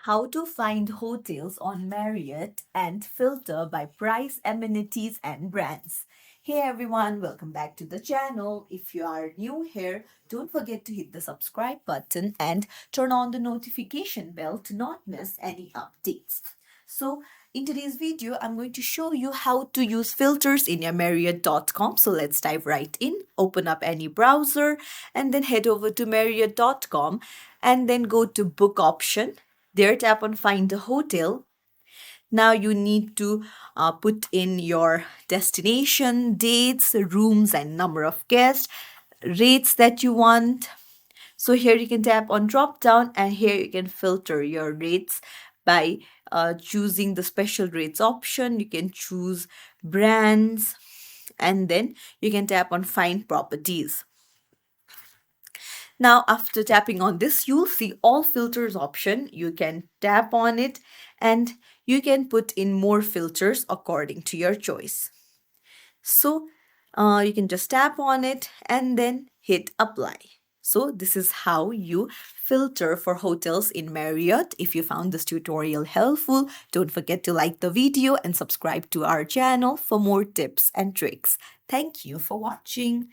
how to find hotels on Marriott and filter by price, amenities, and brands. Hey everyone, welcome back to the channel. If you are new here, don't forget to hit the subscribe button and turn on the notification bell to not miss any updates. So, in today's video, I'm going to show you how to use filters in your Marriott.com. So let's dive right in. Open up any browser and then head over to Marriott.com and then go to book option. There, tap on find a hotel. Now you need to put in your destination, dates, rooms, and number of guests, rates that you want. So here you can tap on drop down and here you can filter your rates by choosing the special rates option. You can choose brands and then you can tap on find properties. Now, after tapping on this, you'll see all filters option. You can tap on it and you can put in more filters according to your choice. So, you can just tap on it and then hit apply. So, this is how you filter for hotels in Marriott. If you found this tutorial helpful, don't forget to like the video and subscribe to our channel for more tips and tricks. Thank you for watching.